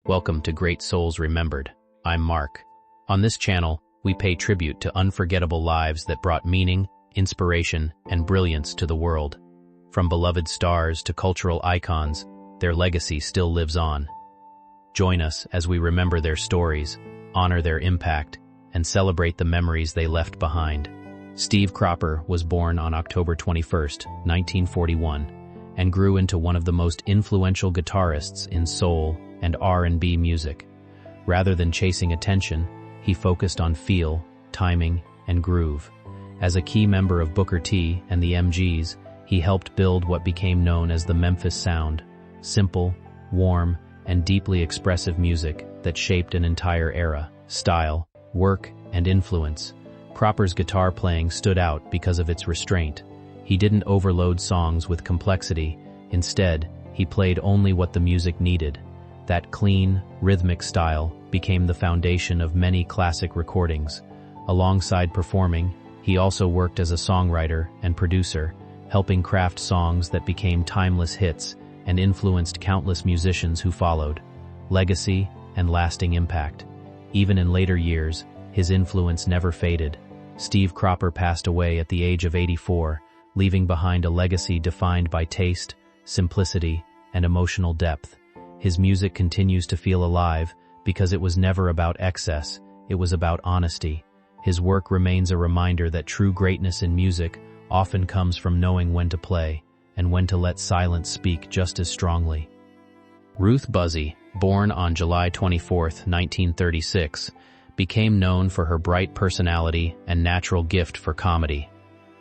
Welcome to Great Souls Remembered. I'm Mark. On this channel, we pay tribute to unforgettable lives that brought meaning, inspiration, and brilliance to the world. From beloved stars to cultural icons, their legacy still lives on. Join us as we remember their stories, honor their impact, and celebrate the memories they left behind. Steve Cropper was born on October 21, 1941, and grew into one of the most influential guitarists in soul and R&B music. Rather than chasing attention, he focused on feel, timing, and groove. As a key member of Booker T and the MGs, he helped build what became known as the Memphis Sound, simple, warm, and deeply expressive music that shaped an entire era. Style, work, and influence. Cropper's guitar playing stood out because of its restraint. He didn't overload songs with complexity. Instead, he played only what the music needed. That clean, rhythmic style became the foundation of many classic recordings. Alongside performing, he also worked as a songwriter and producer, helping craft songs that became timeless hits and influenced countless musicians who followed. Legacy and lasting impact. Even in later years, his influence never faded. Steve Cropper passed away at the age of 84, leaving behind a legacy defined by taste, simplicity, and emotional depth. His music continues to feel alive because it was never about excess, it was about honesty. His work remains a reminder that true greatness in music often comes from knowing when to play and when to let silence speak just as strongly. Ruth Buzzi, born on July 24, 1936, became known for her bright personality and natural gift for comedy.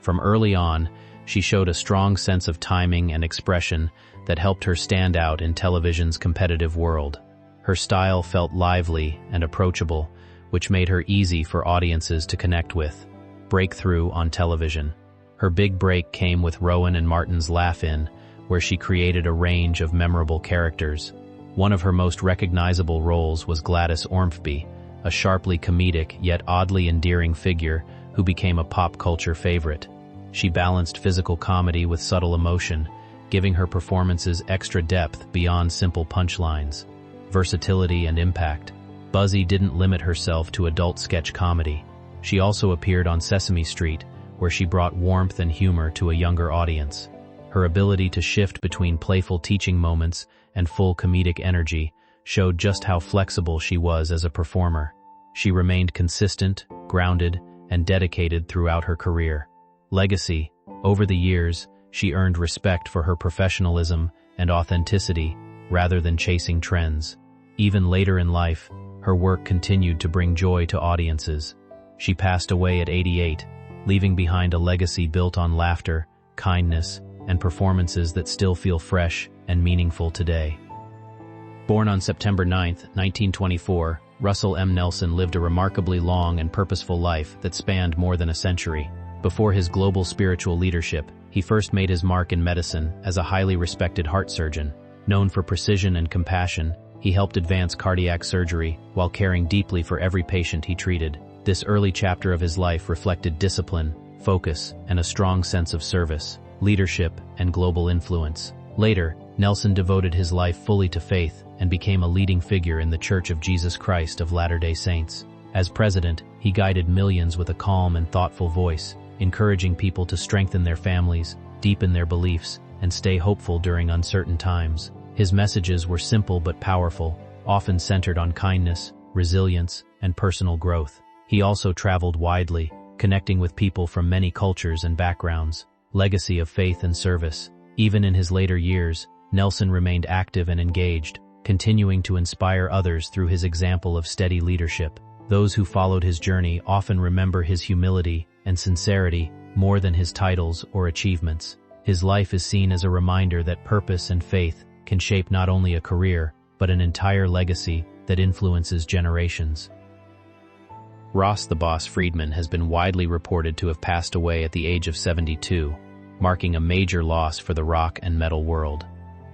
From early on, she showed a strong sense of timing and expression that helped her stand out in television's competitive world. Her style felt lively and approachable, which made her easy for audiences to connect with. Breakthrough on television. Her big break came with Rowan and Martin's Laugh-In, where she created a range of memorable characters. One of her most recognizable roles was Gladys Ormsby, a sharply comedic yet oddly endearing figure who became a pop culture favorite. She balanced physical comedy with subtle emotion, giving her performances extra depth beyond simple punchlines. Versatility and impact. Buzzi didn't limit herself to adult sketch comedy. She also appeared on Sesame Street, where she brought warmth and humor to a younger audience. Her ability to shift between playful teaching moments and full comedic energy showed just how flexible she was as a performer. She remained consistent, grounded, and dedicated throughout her career. Legacy. Over the years, she earned respect for her professionalism and authenticity rather than chasing trends. Even later in life, her work continued to bring joy to audiences. She passed away at 88, leaving behind a legacy built on laughter, kindness, and performances that still feel fresh and meaningful today. Born on September 9, 1924, Russell M. Nelson lived a remarkably long and purposeful life that spanned more than a century. Before his global spiritual leadership, he first made his mark in medicine as a highly respected heart surgeon. Known for precision and compassion, he helped advance cardiac surgery while caring deeply for every patient he treated. This early chapter of his life reflected discipline, focus, and a strong sense of service, leadership, and global influence. Later, Nelson devoted his life fully to faith and became a leading figure in the Church of Jesus Christ of Latter-day Saints. As president, he guided millions with a calm and thoughtful voice, encouraging people to strengthen their families, deepen their beliefs, and stay hopeful during uncertain times. His messages were simple but powerful, often centered on kindness, resilience, and personal growth. He also traveled widely, connecting with people from many cultures and backgrounds. Legacy of faith and service. Even in his later years, Nelson remained active and engaged, continuing to inspire others through his example of steady leadership. Those who followed his journey often remember his humility and sincerity more than his titles or achievements. His life is seen as a reminder that purpose and faith can shape not only a career, but an entire legacy that influences generations. Ross the Boss Friedman has been widely reported to have passed away at the age of 72, marking a major loss for the rock and metal world.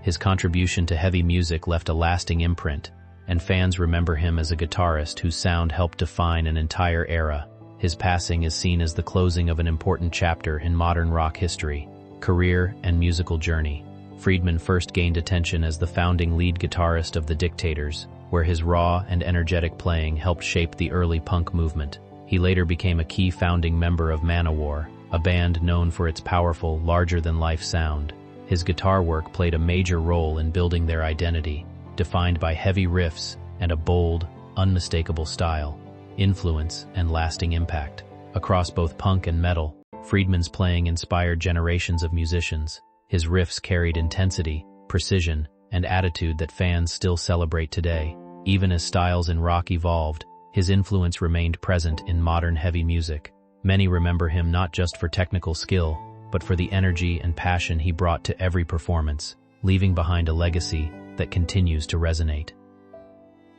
His contribution to heavy music left a lasting imprint, and fans remember him as a guitarist whose sound helped define an entire era. His passing is seen as the closing of an important chapter in modern rock history. Career and musical journey. Friedman first gained attention as the founding lead guitarist of The Dictators, where his raw and energetic playing helped shape the early punk movement. He later became a key founding member of Manowar, a band known for its powerful, larger-than-life sound. His guitar work played a major role in building their identity, defined by heavy riffs and a bold, unmistakable style, influence, and lasting impact. Across both punk and metal, Friedman's playing inspired generations of musicians. His riffs carried intensity, precision, and attitude that fans still celebrate today. Even as styles in rock evolved, his influence remained present in modern heavy music. Many remember him not just for technical skill, but for the energy and passion he brought to every performance, leaving behind a legacy that continues to resonate.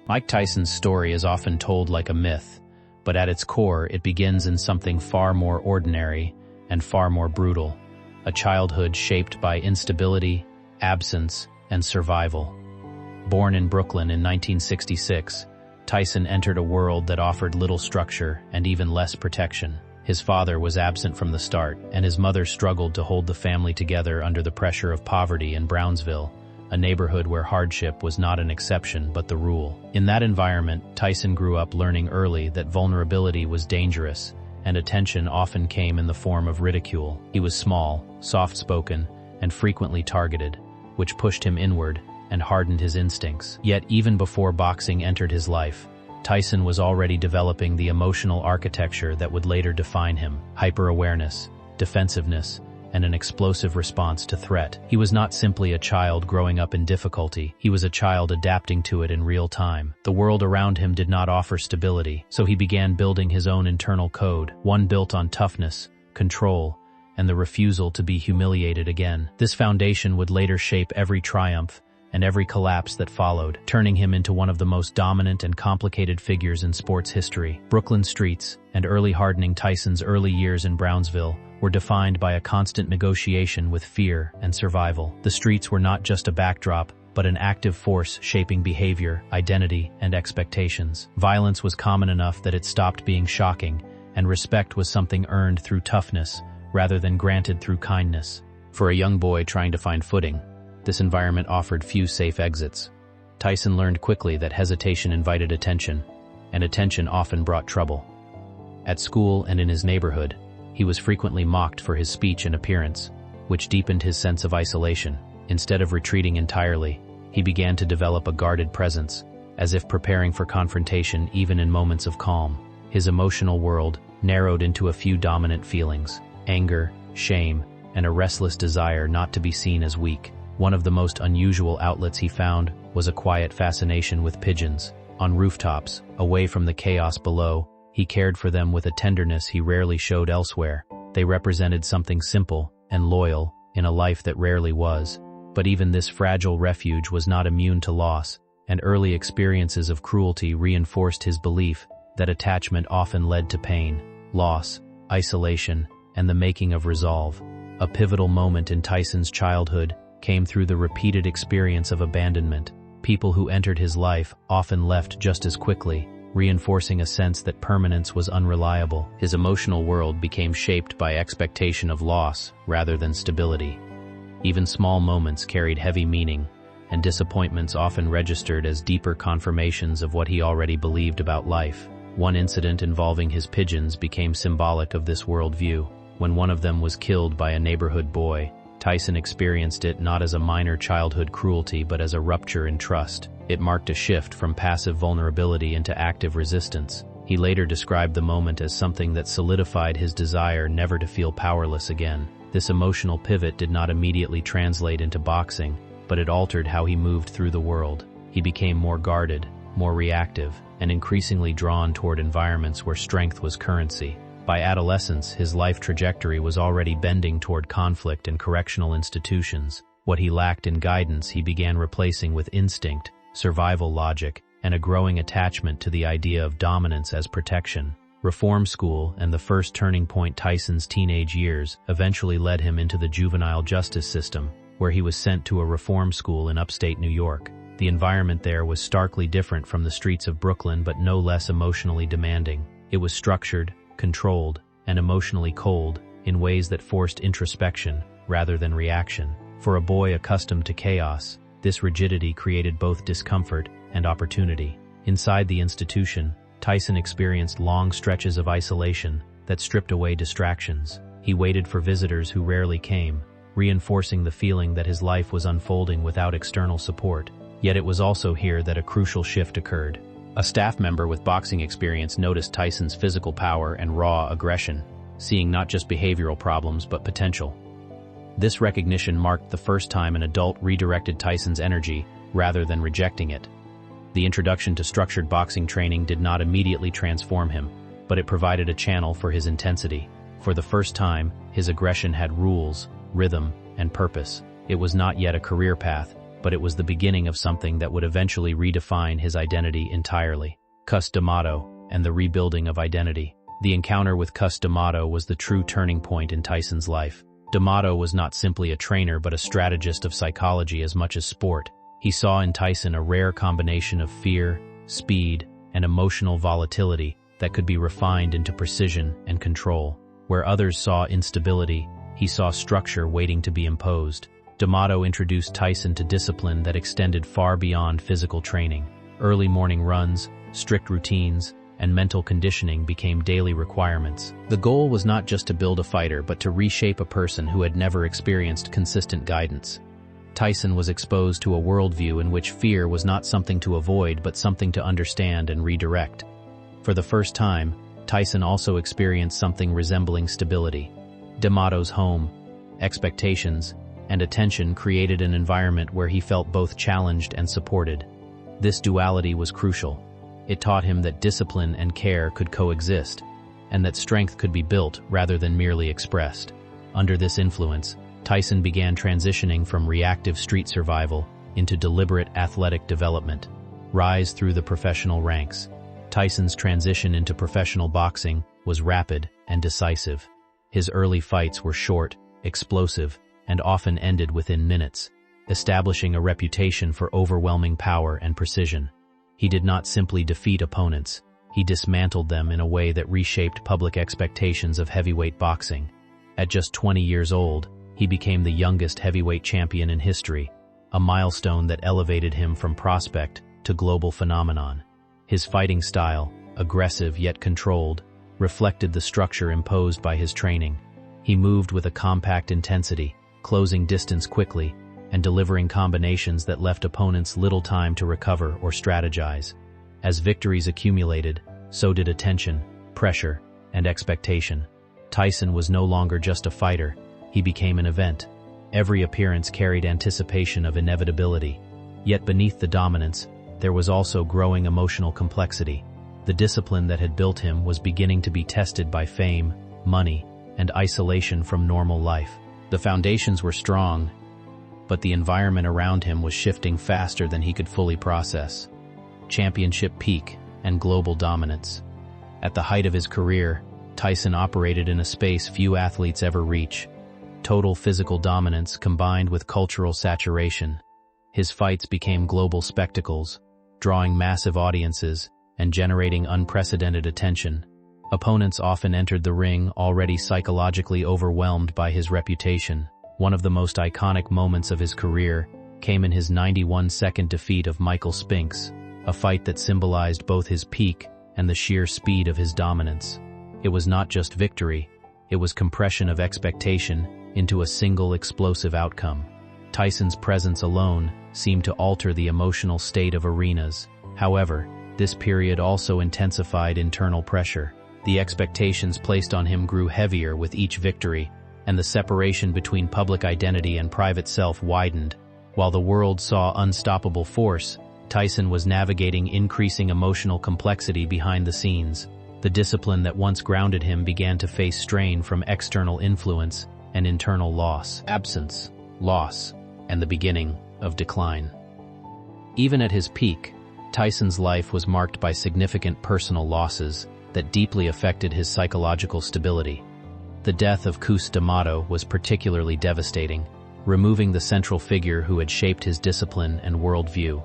Mike Tyson's story is often told like a myth, but at its core it begins in something far more ordinary and far more brutal, a childhood shaped by instability, absence, and survival. Born in Brooklyn in 1966, Tyson entered a world that offered little structure and even less protection. His father was absent from the start, and his mother struggled to hold the family together under the pressure of poverty in Brownsville, a neighborhood where hardship was not an exception but the rule. In that environment, Tyson grew up learning early that vulnerability was dangerous, and attention often came in the form of ridicule. He was small, soft-spoken, and frequently targeted, which pushed him inward and hardened his instincts. Yet even before boxing entered his life, Tyson was already developing the emotional architecture that would later define him: hyper-awareness, defensiveness, and an explosive response to threat. He was not simply a child growing up in difficulty, he was a child adapting to it in real time. The world around him did not offer stability, so he began building his own internal code, one built on toughness, control, and the refusal to be humiliated again. This foundation would later shape every triumph and every collapse that followed, turning him into one of the most dominant and complicated figures in sports history. Brooklyn streets and early hardening. Tyson's early years in Brownsville were defined by a constant negotiation with fear and survival. The streets were not just a backdrop, but an active force shaping behavior, identity, and expectations. Violence was common enough that it stopped being shocking, and respect was something earned through toughness rather than granted through kindness. For a young boy trying to find footing, this environment offered few safe exits. Tyson learned quickly that hesitation invited attention, and attention often brought trouble. At school and in his neighborhood, he was frequently mocked for his speech and appearance, which deepened his sense of isolation. Instead of retreating entirely, he began to develop a guarded presence, as if preparing for confrontation even in moments of calm. His emotional world narrowed into a few dominant feelings: anger, shame, and a restless desire not to be seen as weak. One of the most unusual outlets he found was a quiet fascination with pigeons. On rooftops, away from the chaos below, he cared for them with a tenderness he rarely showed elsewhere. They represented something simple and loyal in a life that rarely was. But even this fragile refuge was not immune to loss, and early experiences of cruelty reinforced his belief that attachment often led to pain, loss, isolation, and the making of resolve. A pivotal moment in Tyson's childhood came through the repeated experience of abandonment. People who entered his life often left just as quickly, reinforcing a sense that permanence was unreliable. His emotional world became shaped by expectation of loss rather than stability. Even small moments carried heavy meaning, and disappointments often registered as deeper confirmations of what he already believed about life. One incident involving his pigeons became symbolic of this worldview. When one of them was killed by a neighborhood boy, Tyson experienced it not as a minor childhood cruelty but as a rupture in trust. It marked a shift from passive vulnerability into active resistance. He later described the moment as something that solidified his desire never to feel powerless again. This emotional pivot did not immediately translate into boxing, but it altered how he moved through the world. He became more guarded, more reactive, and increasingly drawn toward environments where strength was currency. By adolescence, his life trajectory was already bending toward conflict and correctional institutions. What he lacked in guidance he began replacing with instinct, survival logic, and a growing attachment to the idea of dominance as protection. Reform school and the first turning point Tyson's teenage years eventually led him into the juvenile justice system, where he was sent to a reform school in upstate New York. The environment there was starkly different from the streets of Brooklyn, but no less emotionally demanding. It was structured, controlled, and emotionally cold in ways that forced introspection rather than reaction. For a boy accustomed to chaos, this rigidity created both discomfort and opportunity. Inside the institution, Tyson experienced long stretches of isolation that stripped away distractions. He waited for visitors who rarely came, reinforcing the feeling that his life was unfolding without external support. Yet it was also here that a crucial shift occurred. A staff member with boxing experience noticed Tyson's physical power and raw aggression, seeing not just behavioral problems but potential. This recognition marked the first time an adult redirected Tyson's energy rather than rejecting it. The introduction to structured boxing training did not immediately transform him, but it provided a channel for his intensity. For the first time, his aggression had rules, rhythm, and purpose. It was not yet a career path, but it was the beginning of something that would eventually redefine his identity entirely. Cus D'Amato and the rebuilding of identity. The encounter with Cus D'Amato was the true turning point in Tyson's life. D'Amato was not simply a trainer but a strategist of psychology as much as sport. He saw in Tyson a rare combination of fear, speed, and emotional volatility that could be refined into precision and control. Where others saw instability, he saw structure waiting to be imposed. D'Amato introduced Tyson to discipline that extended far beyond physical training. Early morning runs, strict routines, and mental conditioning became daily requirements. The goal was not just to build a fighter but to reshape a person who had never experienced consistent guidance. Tyson was exposed to a worldview in which fear was not something to avoid but something to understand and redirect. For the first time, Tyson also experienced something resembling stability. D'Amato's home, expectations, and attention created an environment where he felt both challenged and supported. This duality was crucial. It taught him that discipline and care could coexist, and that strength could be built rather than merely expressed. Under this influence, Tyson began transitioning from reactive street survival into deliberate athletic development. Rise through the professional ranks. Tyson's transition into professional boxing was rapid and decisive. His early fights were short, explosive, and often ended within minutes, establishing a reputation for overwhelming power and precision. He did not simply defeat opponents, he dismantled them in a way that reshaped public expectations of heavyweight boxing. At just 20 years old, he became the youngest heavyweight champion in history, a milestone that elevated him from prospect to global phenomenon. His fighting style, aggressive yet controlled, reflected the structure imposed by his training. He moved with a compact intensity, closing distance quickly, and delivering combinations that left opponents little time to recover or strategize. As victories accumulated, so did attention, pressure, and expectation. Tyson was no longer just a fighter, he became an event. Every appearance carried anticipation of inevitability. Yet beneath the dominance, there was also growing emotional complexity. The discipline that had built him was beginning to be tested by fame, money, and isolation from normal life. The foundations were strong, but the environment around him was shifting faster than he could fully process. Championship peak and global dominance. At the height of his career, Tyson operated in a space few athletes ever reach. Total physical dominance combined with cultural saturation. His fights became global spectacles, drawing massive audiences and generating unprecedented attention. Opponents often entered the ring already psychologically overwhelmed by his reputation. One of the most iconic moments of his career came in his 91-second defeat of Michael Spinks, a fight that symbolized both his peak and the sheer speed of his dominance. It was not just victory, it was compression of expectation into a single explosive outcome. Tyson's presence alone seemed to alter the emotional state of arenas. However, this period also intensified internal pressure. The expectations placed on him grew heavier with each victory, and the separation between public identity and private self widened. While the world saw unstoppable force, Tyson was navigating increasing emotional complexity behind the scenes. The discipline that once grounded him began to face strain from external influence and internal loss. Absence, loss, and the beginning of decline. Even at his peak, Tyson's life was marked by significant personal losses that deeply affected his psychological stability. The death of Cus D'Amato was particularly devastating, removing the central figure who had shaped his discipline and worldview.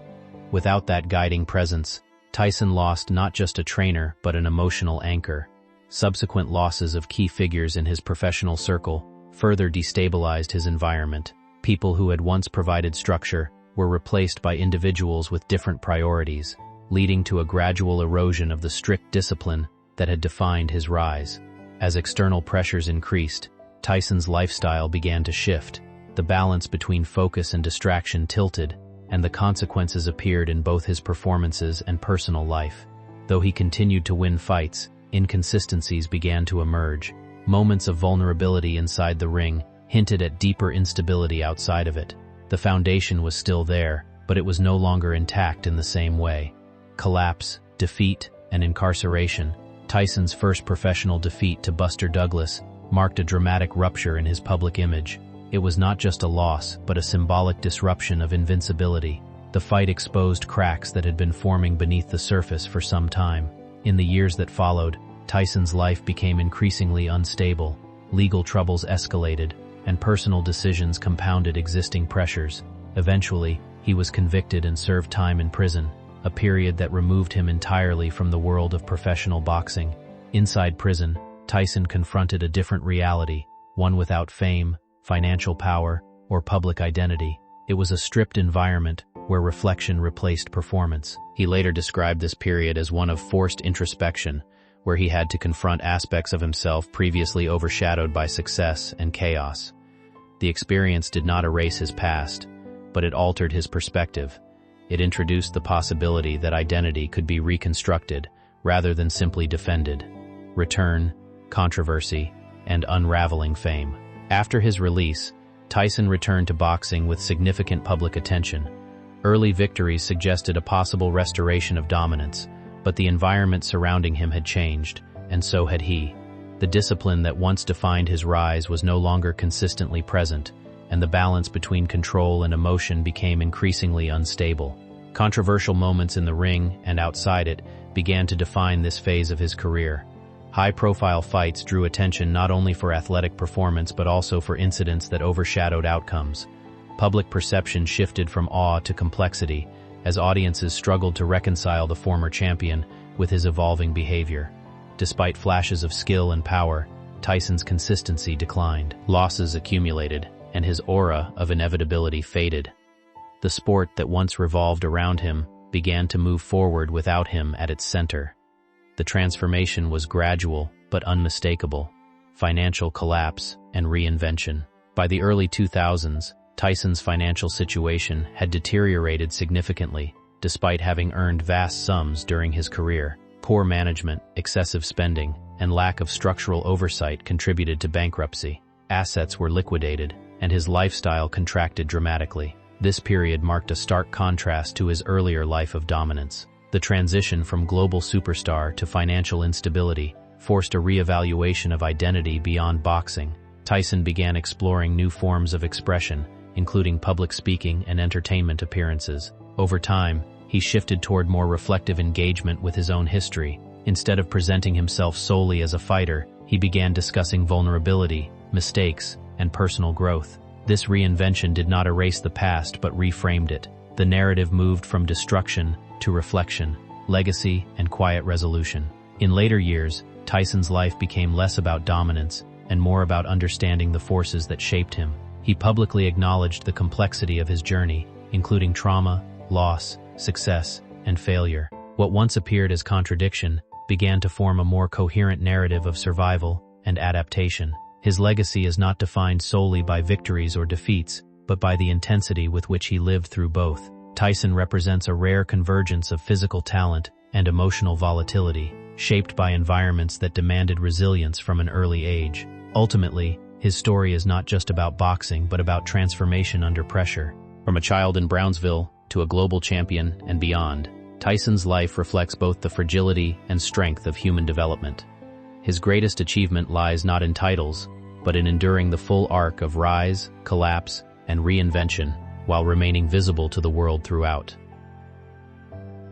Without that guiding presence, Tyson lost not just a trainer but an emotional anchor. Subsequent losses of key figures in his professional circle further destabilized his environment. People who had once provided structure were replaced by individuals with different priorities, leading to a gradual erosion of the strict discipline that had defined his rise. As external pressures increased, Tyson's lifestyle began to shift. The balance between focus and distraction tilted, and the consequences appeared in both his performances and personal life. Though he continued to win fights, inconsistencies began to emerge. Moments of vulnerability inside the ring hinted at deeper instability outside of it. The foundation was still there, but it was no longer intact in the same way. Collapse, defeat, and incarceration. Tyson's first professional defeat to Buster Douglas marked a dramatic rupture in his public image. It was not just a loss, but a symbolic disruption of invincibility. The fight exposed cracks that had been forming beneath the surface for some time. In the years that followed, Tyson's life became increasingly unstable. Legal troubles escalated, and personal decisions compounded existing pressures. Eventually, he was convicted and served time in prison, a period that removed him entirely from the world of professional boxing. Inside prison, Tyson confronted a different reality, one without fame, financial power, or public identity. It was a stripped environment where reflection replaced performance. He later described this period as one of forced introspection, where he had to confront aspects of himself previously overshadowed by success and chaos. The experience did not erase his past, but it altered his perspective. It introduced the possibility that identity could be reconstructed rather than simply defended. Return, controversy, and unraveling fame. After his release, Tyson returned to boxing with significant public attention. Early victories suggested a possible restoration of dominance, but the environment surrounding him had changed, and so had he. The discipline that once defined his rise was no longer consistently present, and the balance between control and emotion became increasingly unstable. Controversial moments in the ring and outside it began to define this phase of his career. High-profile fights drew attention not only for athletic performance but also for incidents that overshadowed outcomes. Public perception shifted from awe to complexity as audiences struggled to reconcile the former champion with his evolving behavior. Despite flashes of skill and power, Tyson's consistency declined. Losses accumulated, and his aura of inevitability faded. The sport that once revolved around him began to move forward without him at its center. The transformation was gradual but unmistakable: financial collapse and reinvention. By the early 2000s, Tyson's financial situation had deteriorated significantly, despite having earned vast sums during his career. Poor management, excessive spending, and lack of structural oversight contributed to bankruptcy. Assets were liquidated, and his lifestyle contracted dramatically. This period marked a stark contrast to his earlier life of dominance. The transition from global superstar to financial instability forced a reevaluation of identity beyond boxing. Tyson began exploring new forms of expression, including public speaking and entertainment appearances. Over time, he shifted toward more reflective engagement with his own history. Instead of presenting himself solely as a fighter, he began discussing vulnerability, mistakes, and personal growth. This reinvention did not erase the past but reframed it. The narrative moved from destruction to reflection, legacy, and quiet resolution. In later years, Tyson's life became less about dominance and more about understanding the forces that shaped him. He publicly acknowledged the complexity of his journey, including trauma, loss, success, and failure. What once appeared as contradiction began to form a more coherent narrative of survival and adaptation. His legacy is not defined solely by victories or defeats, but by the intensity with which he lived through both. Tyson represents a rare convergence of physical talent and emotional volatility, shaped by environments that demanded resilience from an early age. Ultimately, his story is not just about boxing but about transformation under pressure. From a child in Brownsville to a global champion and beyond, Tyson's life reflects both the fragility and strength of human development. His greatest achievement lies not in titles, but in enduring the full arc of rise, collapse, and reinvention while remaining visible to the world throughout.